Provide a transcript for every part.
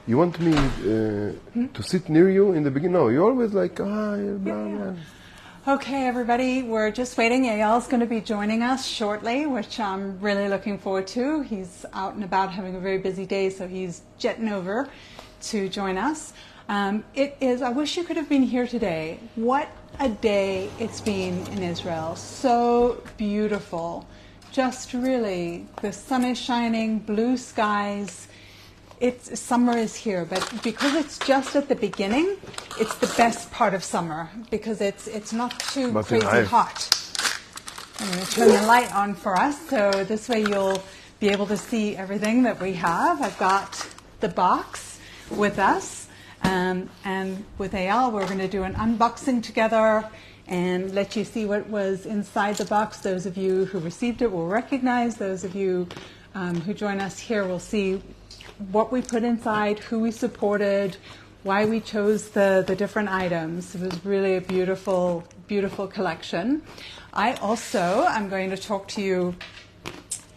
You want me to sit near you in the beginning? No, you're always like, blah, blah. Okay, everybody, we're just waiting. Eyal's going to be joining us shortly, which I'm really looking forward to. He's out and about having a very busy day, so he's jetting over to join us. I wish you could have been here today. What a day it's been in Israel. So beautiful. Just really, the sun is shining, blue skies. Summer is here, but because it's just at the beginning, it's the best part of summer because it's not too crazy hot. I'm going to turn the light on for us, so this way you'll be able to see everything that we have. I've got the box with us, and with Eyal, we're going to do an unboxing together and let you see what was inside the box. Those of you who received it will recognize. Those of you who join us here will see what we put inside, who we supported, why we chose the different items. It was really a beautiful, beautiful collection. I'm going to talk to you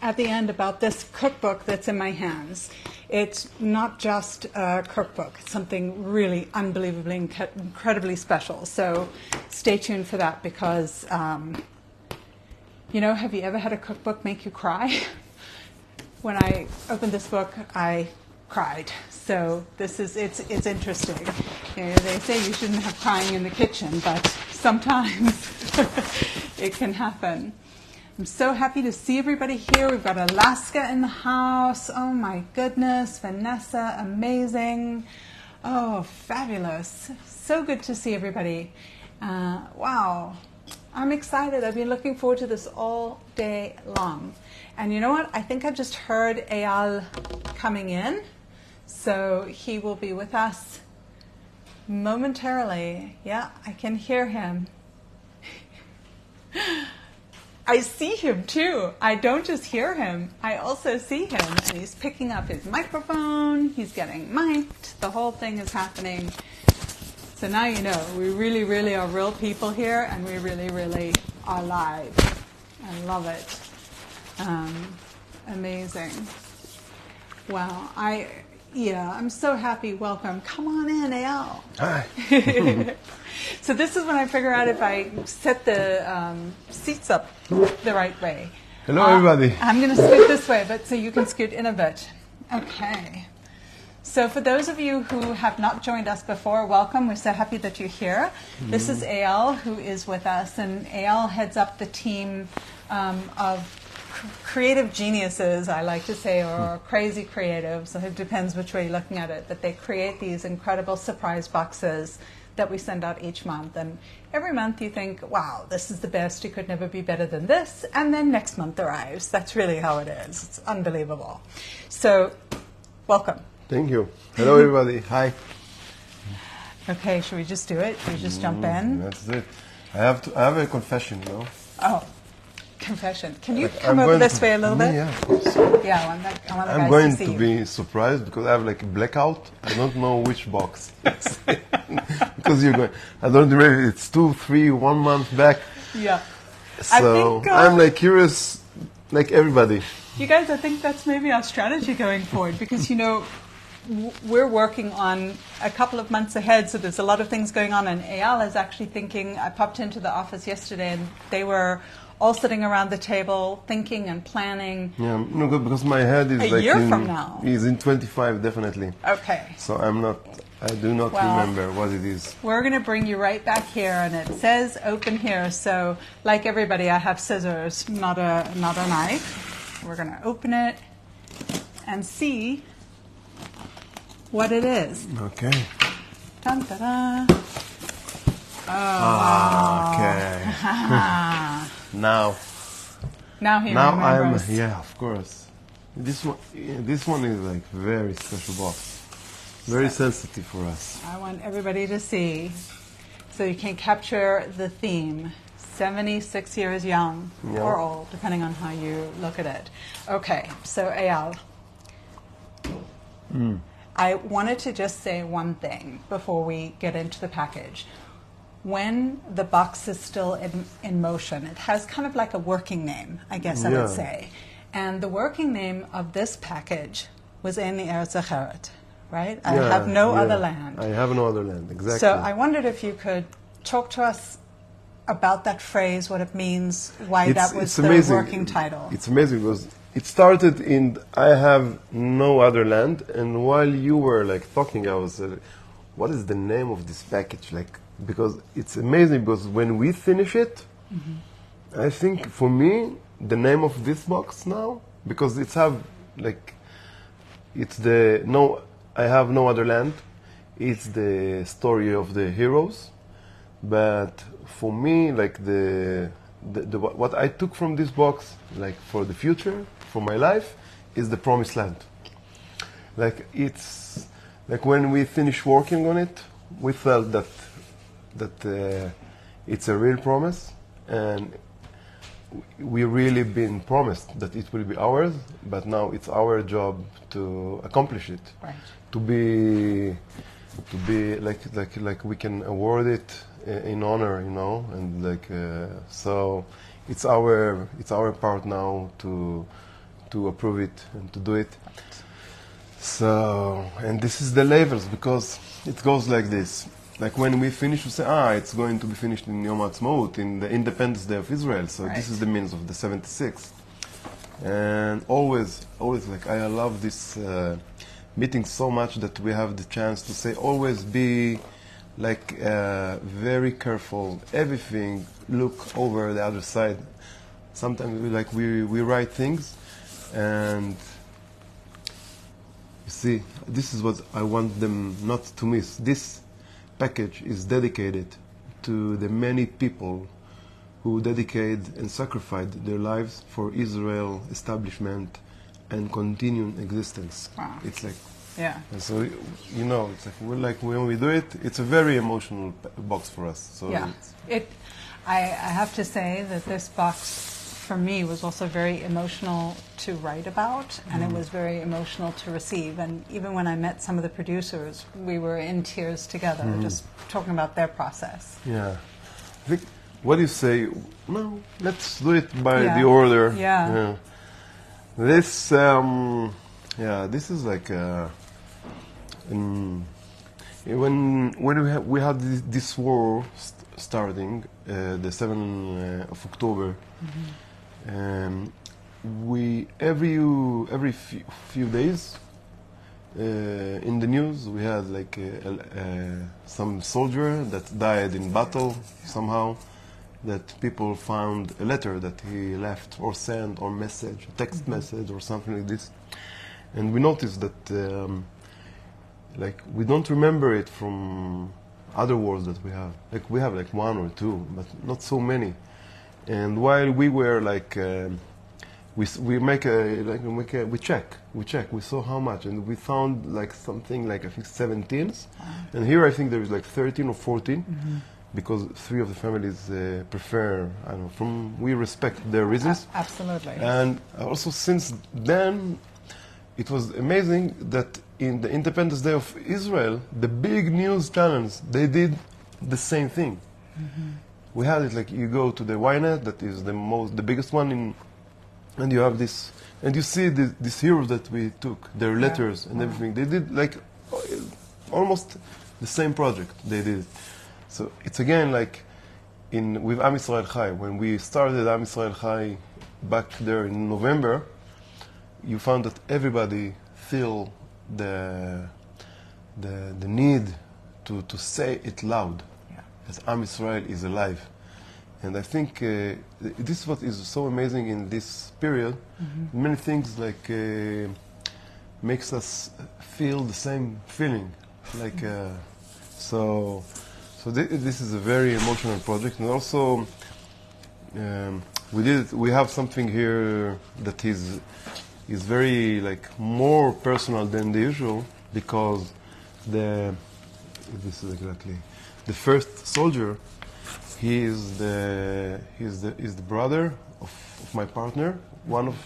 at the end about this cookbook that's in my hands. It's not just a cookbook. It's something really unbelievably, incredibly special. So stay tuned for that because, have you ever had a cookbook make you cry? When I opened this book, I cried. So it's interesting. They say you shouldn't have crying in the kitchen, but sometimes it can happen. I'm so happy to see everybody here. We've got Alaska in the house. Oh my goodness, Vanessa, amazing. Oh, fabulous. So good to see everybody. Wow. I'm excited. I've been looking forward to this all day long. And you know what? I think I just heard Eyal coming in. So he will be with us momentarily. Yeah, I can hear him. I see him too. I don't just hear him. I also see him. And he's picking up his microphone. He's getting mic'd. The whole thing is happening. So now you know, we really, really are real people here, and we really, really are live. I love it. Amazing. Wow. I'm so happy. Welcome. Come on in, Eyal. Hi. So this is when I figure out if I set the seats up the right way. Hello, everybody. I'm going to scoot this way, but so you can scoot in a bit. Okay. So for those of you who have not joined us before, welcome. We're so happy that you're here. This is Eyal, who is with us, and Eyal heads up the team of creative geniuses, I like to say, or crazy creatives. It depends which way you're looking at it. But they create these incredible surprise boxes that we send out each month. And every month you think, wow, this is the best. It could never be better than this. And then next month arrives. That's really how it is. It's unbelievable. So, welcome. Thank you. Hello, everybody. Hi. Okay, should we just do it? Should we just jump in? That's it. I have a confession, Oh, confession. Can you come over this way a little bit? Yeah, of course. Yeah, I want the guys I'm going to see to be surprised because I have like a blackout. I don't know which box. Because I don't remember. It's 2, 3, 1 month back. Yeah. So I'm like curious, like everybody. You guys, I think that's maybe our strategy going forward because, we're working on a couple of months ahead, so there's a lot of things going on. And Eyal is actually thinking, I popped into the office yesterday and they were all sitting around the table thinking and planning. Yeah, no good because my head is a year from now. Is in 25, definitely. Okay. So I do not remember what it is. We're going to bring you right back here, and it says open here. So like everybody, I have scissors, not a knife. We're going to open it and see what it is. Okay. Dun, da, da. Okay. Now he remembers. Yeah, of course. This one is like very special box. Very sensitive for us. I want everybody to see so you can capture the theme. 76 years young or old, depending on how you look at it. Okay, so Eyal. I wanted to just say one thing before we get into the package. When the box is still in motion, it has kind of like a working name, I guess I would say. And the working name of this package was in the Eretz Acheret, right? I Yeah, have no yeah. other land. I have no other land, exactly. So I wondered if you could talk to us about that phrase, what it means, why that was the amazing. working title. It's amazing because it started in I have no other land, and while you were like talking, I was, what is the name of this package? Like, because it's amazing because when we finish it, I think for me the name of this box now, because it's have like, it's the no, I have no other land. It's the story of the heroes, but for me, like the what I took from this box, like for the future, for my life, is the promised land. Like it's like when we finished working on it, we felt that it's a real promise, and we really been promised that it will be ours. But now it's our job to accomplish it, Right. to be like we can award it in honor, you know, and like so it's our part now to approve it and to do it. So, and this is the levels, because it goes like this. Like when we finish, we say, it's going to be finished in Yom Ha'atzmaut, in the Independence Day of Israel. So Right. this is the means of the 76. And always, like I love this meeting so much that we have the chance to say, always be like very careful. Everything, look over the other side. Sometimes we write things, and you see, this is what I want them not to miss. This package is dedicated to the many people who dedicated and sacrificed their lives for Israel establishment and continuing existence. Wow. It's like, Yeah. and so you know, it's like when we do it, it's a very emotional box for us. So Yeah. I have to say that this box for me was also very emotional to write about, and it was very emotional to receive. And even when I met some of the producers, we were in tears together, just talking about their process. yeah, I think, what do you say? No, let's do it by Yeah. the order. Yeah. This, this is like when we had this war starting the 7th of October. We every few days in the news we had like some soldier that died in battle somehow, that people found a letter that he left or sent or message, text message or something like this, and we noticed that like we don't remember it from other wars that we have. Like we have like one or two, but not so many. And while we were like, we check, we saw how much, and we found like something like I think 17, and here I think there is like 13 or 14, because 3 of the families prefer, I don't know, we respect their reasons. Absolutely. And also since then, it was amazing that in the Independence Day of Israel, the big news channels, they did the same thing. We had it like you go to the Ynet, that is the biggest one and you have this, and you see these heroes that we took, their letters and everything. They did like almost the same project they did. So it's again like with Am Yisrael Chai, when we started Am Yisrael Chai back there in November, you found that everybody feel the need to say it loud. That Am Yisrael is alive. And I think this is what is so amazing in this period. Many things like makes us feel the same feeling. Like so this is a very emotional project, and also we have something here that is very like more personal than the usual, because this is exactly the first soldier. He is the brother of my partner, one of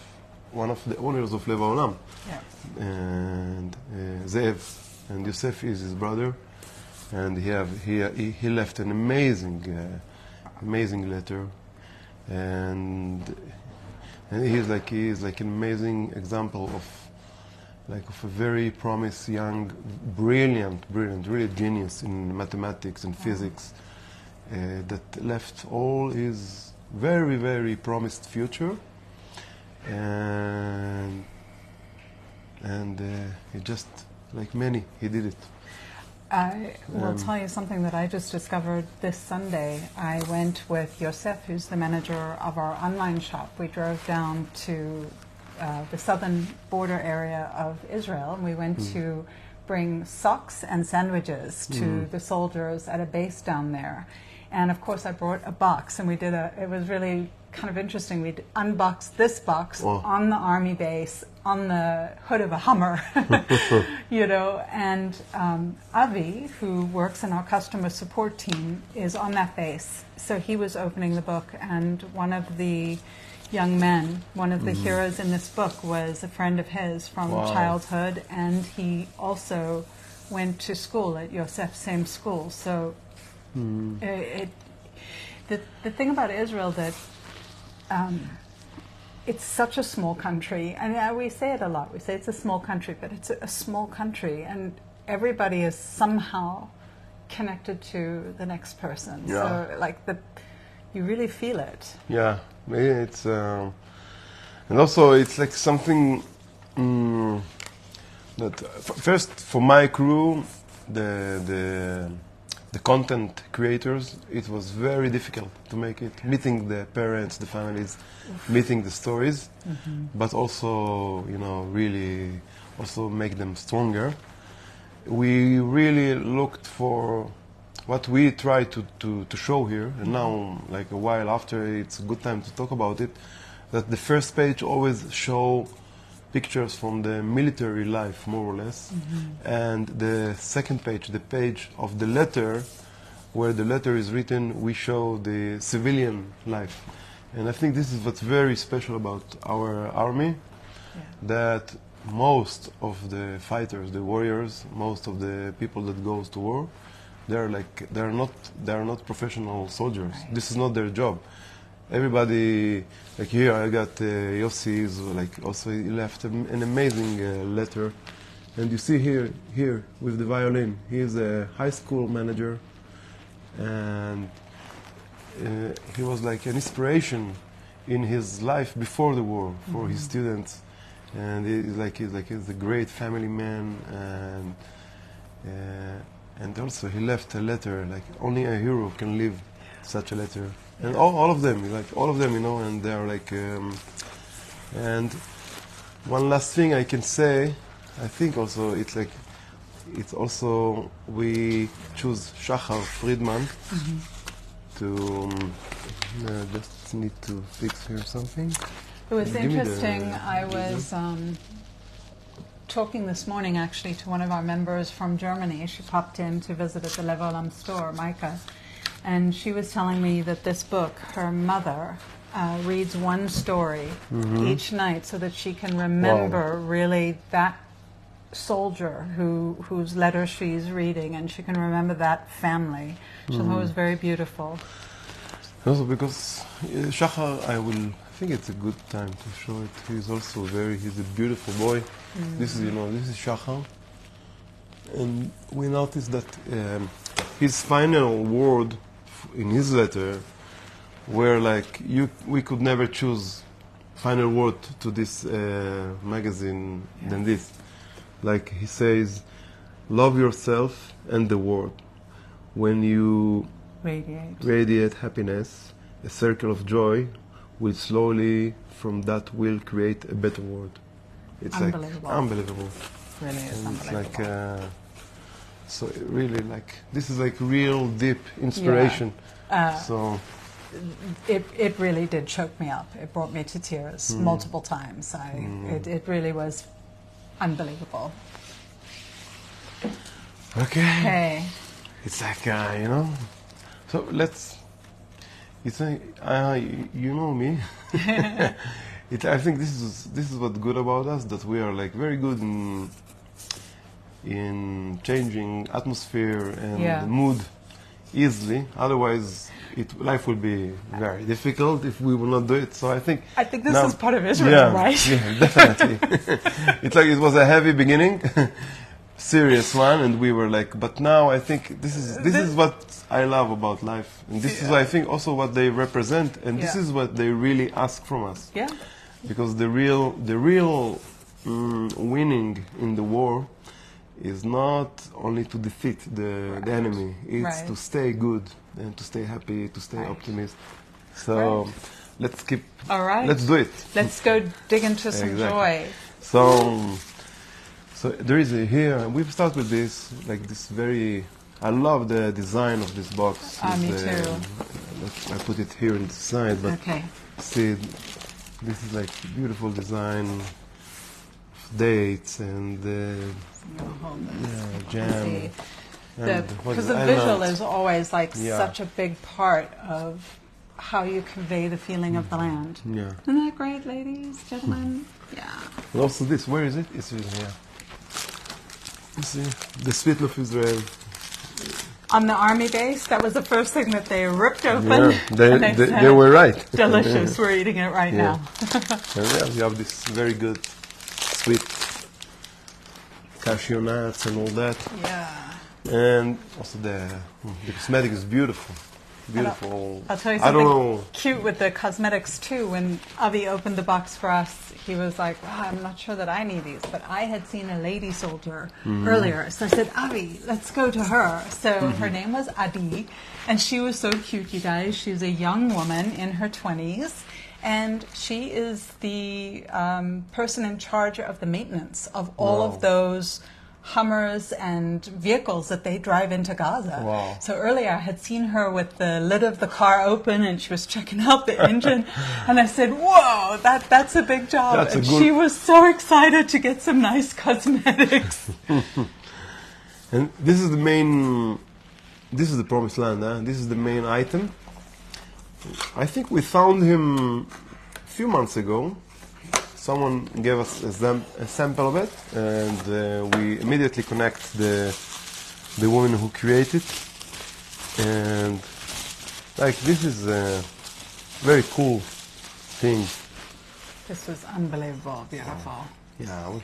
the owners of Lev Haolam, and Zev, and Yosef is his brother, and he left an amazing letter, and And he is like an amazing example of a very promised young, brilliant, really genius in mathematics and physics, that left all his very promised future, and he just, like many, he did it. I will tell you something that I just discovered this Sunday. I went with Yosef, who's the manager of our online shop. We drove down to the southern border area of Israel, and we went to bring socks and sandwiches to the soldiers at a base down there. And of course I brought a box, and it was really kind of interesting. We'd unboxed this box on the army base, on the hood of a Hummer, you know, and Avi, who works in our customer support team, is on that base. So he was opening the book, and one of the young men, one of the heroes in this book, was a friend of his from childhood, and he also went to school at Yosef's same school. So the thing about Israel that it's such a small country, and we say it a lot. We say it's a small country, but it's a small country, and everybody is somehow connected to the next person. Yeah. So, like, you really feel it. Yeah, it's and also it's like something that first for my crew, the content creators, it was very difficult to make it, meeting the parents, the families, meeting the stories, but also, you know, really also make them stronger. We really looked for what we try to show here, and now, like a while after, it's a good time to talk about it, that the first page always show pictures from the military life, more or less, and the second page, the page of the letter, where the letter is written, we show the civilian life. And I think this is what's very special about our army, that most of the fighters, the warriors, most of the people that goes to war, they're not professional soldiers. Right. This is not their job. Everybody, like here, I got Yossi, is like also he left an amazing letter, and you see here with the violin, he is a high school manager, and he was like an inspiration in his life before the war for his students, and he's a great family man, and also he left a letter, like only a hero can leave such a letter. And all of them, you know, and they're like, and one last thing I can say, I think also it's also we choose Shachar Friedman to, just need to fix here something. It was interesting. I was talking this morning actually to one of our members from Germany. She popped in to visit at the Lev Haolam store, Micah. And she was telling me that this book, her mother reads one story each night so that she can remember really that soldier whose letter she's reading, and she can remember that family. She thought it was very beautiful. Also because Shachar, I think it's a good time to show it. He's a beautiful boy. This is Shachar. And we noticed that his final word in his letter were like, we could never choose final word to this magazine than this. Like he says, love yourself and the world. When you radiate happiness, a circle of joy will slowly from that will create a better world. It's unbelievable. Like unbelievable. Really is and unbelievable. It's like so it really like this is like real deep inspiration. So it really did choke me up. It brought me to tears multiple times. It really was unbelievable. Okay. It's like you know. So let's. It's like you know me. I think this is what's good about us, that we are like very good in changing atmosphere and the mood easily. Otherwise, life will be very difficult if we will not do it. So I think this now, is part of Israel, right? Yeah, definitely. It's like it was a heavy beginning, serious one, and we were like, but now I think this is what I love about life, and this is I think also what they represent, and this is what they really ask from us. Yeah. Because the real winning in the war is not only to defeat the enemy, it's to stay good and to stay happy, to stay optimist. So let's do it. Let's go dig into some joy. So there is here, we start with this, like this very, I love the design of this box. Me too. I put it here on the side, but see, this is like beautiful design of dates and jam. Because the visual is always like such a big part of how you convey the feeling of the land. Yeah. Isn't that great, ladies, gentlemen? Yeah. And also this, where is it? It's in here. You see, the Spittle of Israel. On the army base, that was the first thing that they ripped open. Yeah, they were right. Delicious, we're eating it right now. And you have this very good, sweet cashew nuts and all that. Yeah. And also the cosmetic is beautiful. Beautiful. I'll tell you something cute with the cosmetics too. When Avi opened the box for us, he was like, I'm not sure that I need these, but I had seen a lady soldier earlier. So I said, Avi, let's go to her. So her name was Adi, and she was so cute, you guys. She's a young woman in her 20s, and she is the person in charge of the maintenance of all of those Hummers and vehicles that they drive into Gaza. Wow. So earlier I had seen her with the lid of the car open and she was checking out the engine and I said, whoa, that's a big job. And she was so excited to get some nice cosmetics. And this is the promised land, huh? This is the main item. I think we found him a few months ago. Someone gave us a sample of it, and we immediately connect the woman who created, and like this is a very cool thing. This was unbelievable, beautiful. Yeah.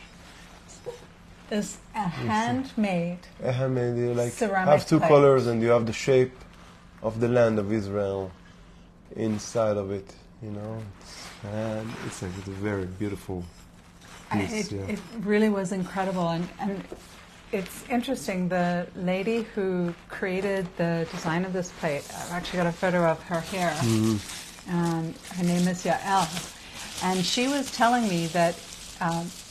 It's a handmade. A handmade. You like ceramic have two plate. colors, and you have the shape of the land of Israel inside of it. You know. And it's a very beautiful piece. It really was incredible, and it's interesting. The lady who created the design of this plate, I've actually got a photo of her here. Her name is Yael, and she was telling me that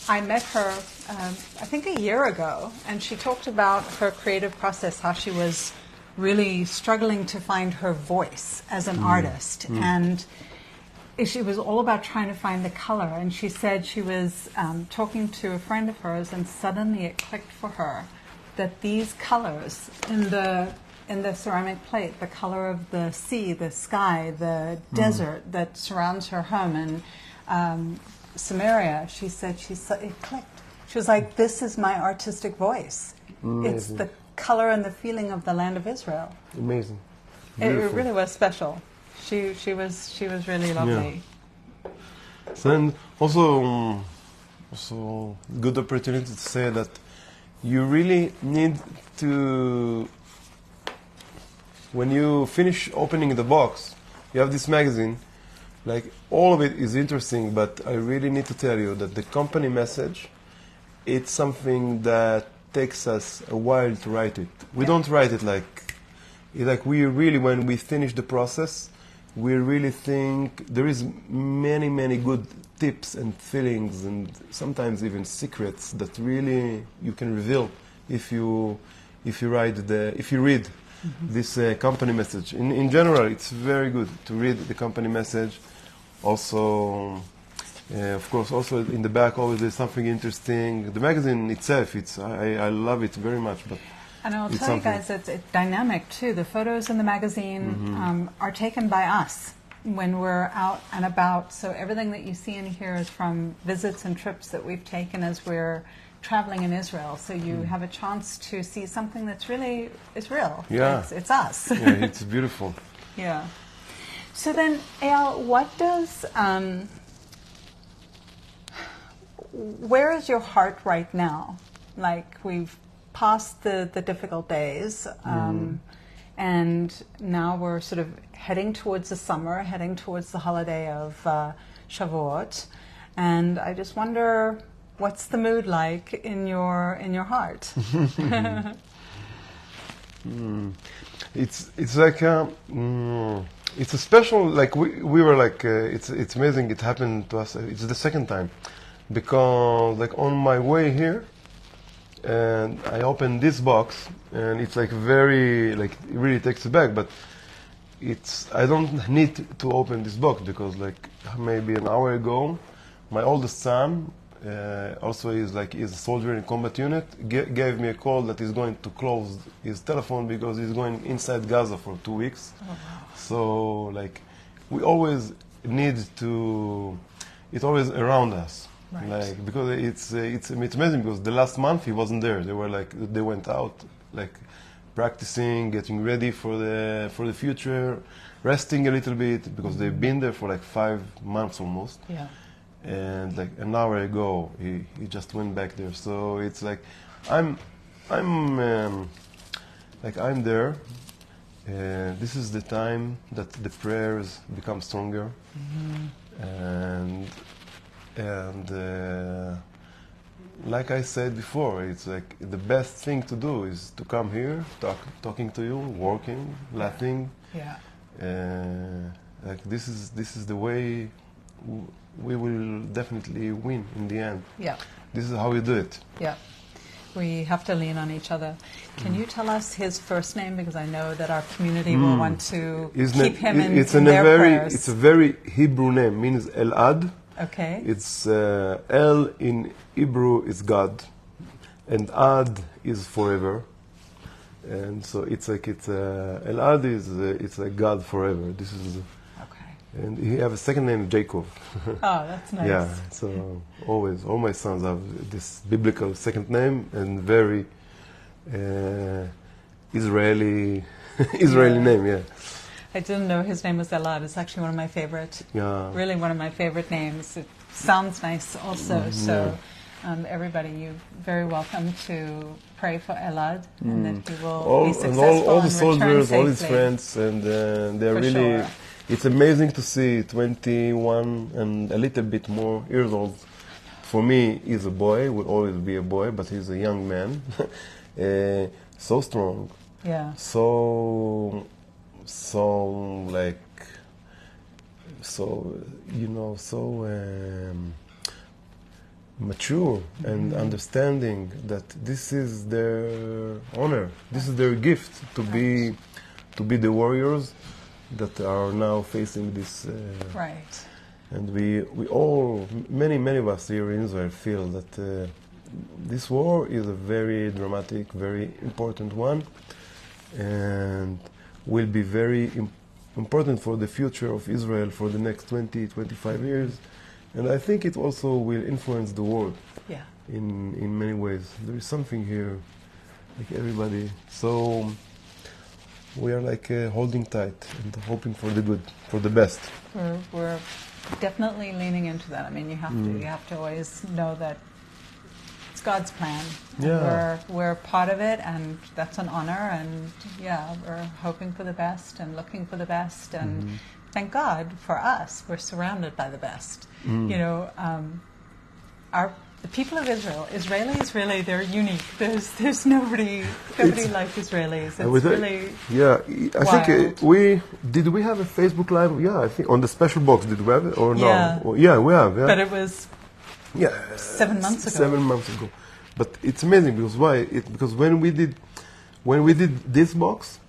I met her, I think a year ago, and she talked about her creative process, how she was really struggling to find her voice as an artist, and she was all about trying to find the color, and she said she was talking to a friend of hers, and suddenly it clicked for her that these colors in the ceramic plate, the color of the sea, the sky, the desert that surrounds her home in Samaria, she said it clicked. She was like, "This is my artistic voice. Amazing. It's the color and the feeling of the land of Israel." Amazing. It really was special. She was really lovely. Yeah. So and also good opportunity to say that you really need to, when you finish opening the box, you have this magazine, like all of it is interesting, but I really need to tell you that the company message, it's something that takes us a while to write it. We don't write it like we really, when we finish the process, we really think there is many good tips and feelings and sometimes even secrets that really you can reveal if you read this company message. In general, it's very good to read the company message. Also, of course, also in the back always there's something interesting. The magazine itself, I love it very much, but. And I'll tell you guys, it's dynamic too. The photos in the magazine are taken by us when we're out and about. So everything that you see in here is from visits and trips that we've taken as we're traveling in Israel, so you have a chance to see something that's really Israel. Yeah. It's us. Yeah, it's beautiful. Yeah. So then, Eyal, what does, where is your heart right now? Like, we've passed the difficult days, and now we're sort of heading towards the summer, heading towards the holiday of Shavuot, and I just wonder, what's the mood like in your heart? It's like it's a special, like we were like it's amazing. It happened to us. It's the second time, because like on my way here, and I opened this box, and it's like very, like, it really takes it back, but I don't need to open this box, because like maybe an hour ago, my oldest son, also is a soldier in combat unit, gave me a call that he's going to close his telephone because he's going inside Gaza for 2 weeks. Oh, wow. So like we always need to, it's always around us. Right. Like, because it's amazing, because the last month he wasn't there. They went out, like, practicing, getting ready for the future, resting a little bit, because they've been there for like 5 months almost. Yeah. And like an hour ago, he just went back there. So it's like I'm there. This is the time that the prayers become stronger, and like I said before, it's like the best thing to do is to come here, talking to you, working, laughing. Yeah. Like this is the way we will definitely win in the end. Yeah. This is how we do it. Yeah. We have to lean on each other. Can you tell us his first name, because I know that our community will want to keep him in their prayers. It's a very Hebrew name, means Elad. Okay. It's El in Hebrew is God, and Ad is forever, and so it's Elad is it's like God forever. This is okay. And he have a second name, Jacob. Oh, that's nice. Yeah, so always all my sons have this biblical second name and very Israeli name. Yeah. I didn't know his name was Elad. It's actually one of my favorite, really one of my favorite names. It sounds nice also. So everybody, you're very welcome to pray for Elad, and that he will be successful and all the and soldiers, return all his safely. friends, and they're For really, sure. it's amazing to see 21 and a little bit more years old. For me, he's a boy, will always be a boy, but he's a young man. So strong. Yeah. So mature and understanding that this is their honor, this is their gift to be the warriors that are now facing this. Right. And we all, many of us here in Israel feel that this war is a very dramatic, very important one, and will be very important for the future of Israel for the next 20, 25 years. And I think it also will influence the world in many ways. There is something here, like everybody. So we are like holding tight and hoping for the good, for the best. We're definitely leaning into that. I mean, you have to always know that it's God's plan. Yeah. We're part of it, and that's an honor. And we're hoping for the best and looking for the best. And thank God for us, we're surrounded by the best. You know, the people of Israel, Israelis, really, they're unique. There's nobody like Israelis. It's really I think we have a Facebook Live? Yeah, I think on the special box. Did we have it or no? Yeah, we have. Yeah. But it was 7 months ago. 7 months ago. But it's amazing because why? Because when we did this box,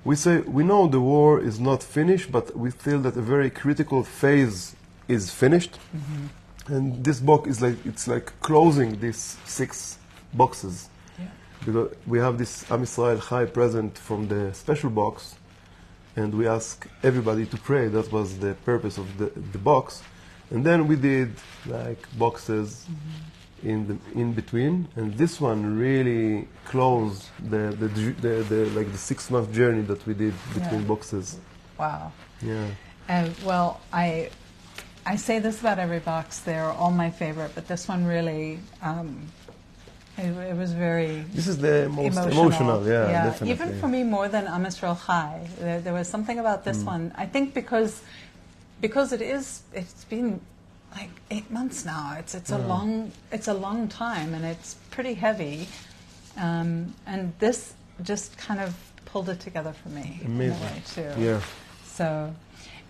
we know the war is not finished, but we feel that a very critical phase is finished. And this box is like closing these 6 boxes. Yeah. Because we have this Am Yisrael Chai present from the special box, and we ask everybody to pray. That was the purpose of the box. And then we did like boxes in between, and this one really closed the like the 6-month journey that we did between boxes. Wow. Yeah. Well, I say this about every box. They're all my favorite, but this one really, it was very This is the most emotional, yeah, definitely. Even for me, more than Am Yisrael Chai. There was something about this one. I think because it's been like 8 months now. It's a long time, and it's pretty heavy. And this just kind of pulled it together for me. Amazing. In a way too. Yeah. So,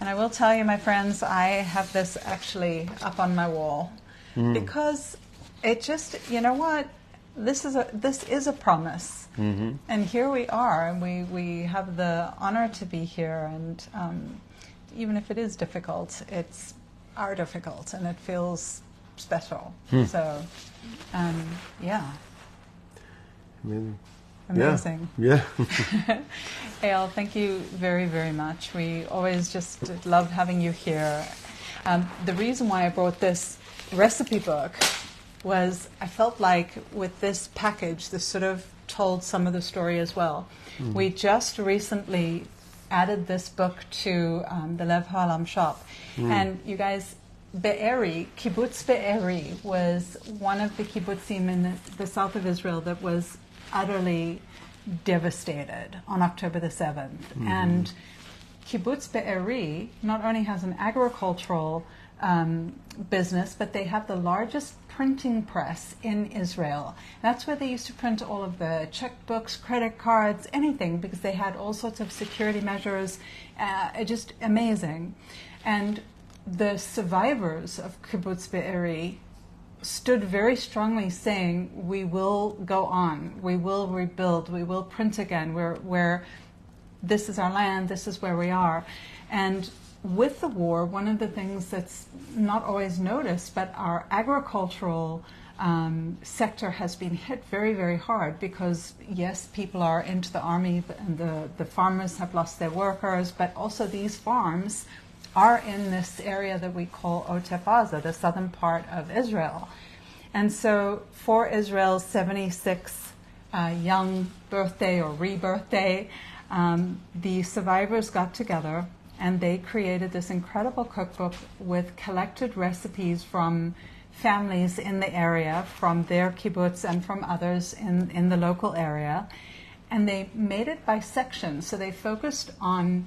and I will tell you, my friends, I have this actually up on my wall because it just, you know what, this is a promise, and here we are, and we have the honor to be here, and even if it is difficult, it's our difficult, and it feels special. So, yeah. Amazing. Amazing. Yeah. Eyal, thank you very, very much. We always just love having you here. The reason why I brought this recipe book was I felt like with this package, this sort of told some of the story as well. We just recently added this book to the Lev Haolam shop. And you guys, Be'eri, Kibbutz Be'eri was one of the kibbutzim in the south of Israel that was utterly devastated on October the 7th. And Kibbutz Be'eri not only has an agricultural business, but they have the largest printing press in Israel. That's where they used to print all of the checkbooks, credit cards, anything, because they had all sorts of security measures, just amazing. And the survivors of Kibbutz Be'eri stood very strongly saying, we will go on, we will rebuild, we will print again, where this is our land, this is where we are. And with the war, one of the things that's not always noticed, but our agricultural sector has been hit very, very hard because, yes, people are into the army and the farmers have lost their workers, but also these farms are in this area that we call Otef Aza, the southern part of Israel. And so for Israel's 76th young birthday or rebirthday, the survivors got together and they created this incredible cookbook with collected recipes from families in the area, from their kibbutz and from others in the local area. And they made it by sections, so they focused on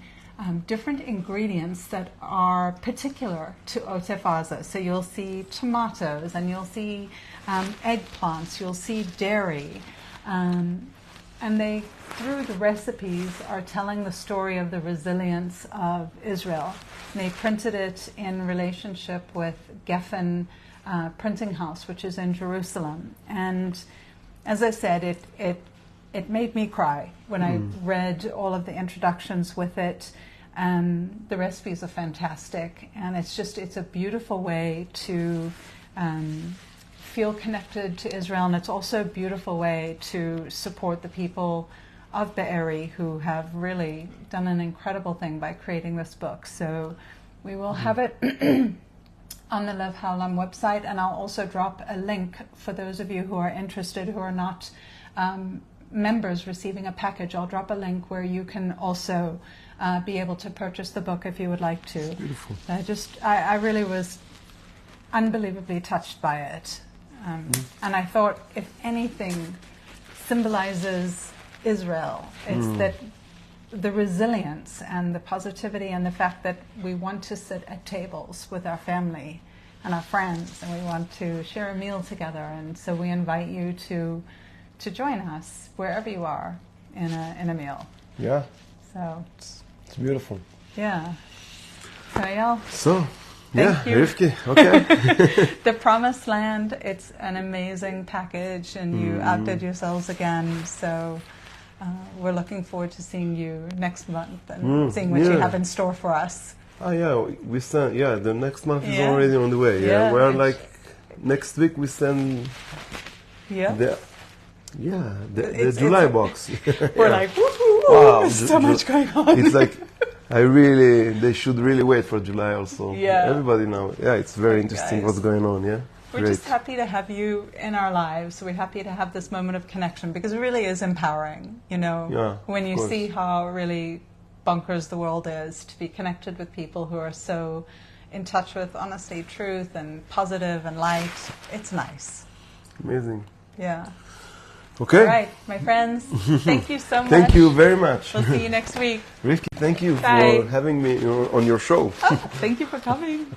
different ingredients that are particular to Otef Aza. So you'll see tomatoes, and you'll see eggplants, you'll see dairy. And they, through the recipes, are telling the story of the resilience of Israel. And they printed it in relationship with Geffen Printing House, which is in Jerusalem. And as I said, it made me cry when I read all of the introductions with it. The recipes are fantastic, and it's a beautiful way to feel connected to Israel, and it's also a beautiful way to support the people of Be'eri who have really done an incredible thing by creating this book. So we will have it on the Lev Haolam website, and I'll also drop a link for those of you who are interested, who are not members receiving a package. I'll drop a link where you can also be able to purchase the book if you would like to. Beautiful. I really was unbelievably touched by it. And I thought if anything symbolizes Israel, it's that the resilience and the positivity and the fact that we want to sit at tables with our family and our friends, and we want to share a meal together. And so we invite you to join us wherever you are in a meal. Yeah. So it's beautiful. Yeah. So Eyal. So Thank you. Rivki, okay. The Promised Land, it's an amazing package, and you outdid yourselves again. So we're looking forward to seeing you next month and seeing what you have in store for us. Oh yeah, we send. Yeah, the next month is already on the way. Yeah, we're like next week we send. Yeah. The July box. We're like, woo-hoo, wow, there's so much going on. It's like they should really wait for July also. Yeah. Everybody now. Yeah, it's very interesting guys. what's going on. Yeah. We're Great. just happy to have you in our lives. We're happy to have this moment of connection because it really is empowering, Yeah, when of you course. see how really bonkers the world is, to be connected with people who are so in touch with honesty, truth, and positive and light. It's nice. Amazing. Yeah. Okay. All right, my friends, thank you so much. Thank you very much. We'll see you next week. Rivki, thank you Bye. for having me on your show. Oh, thank you for coming.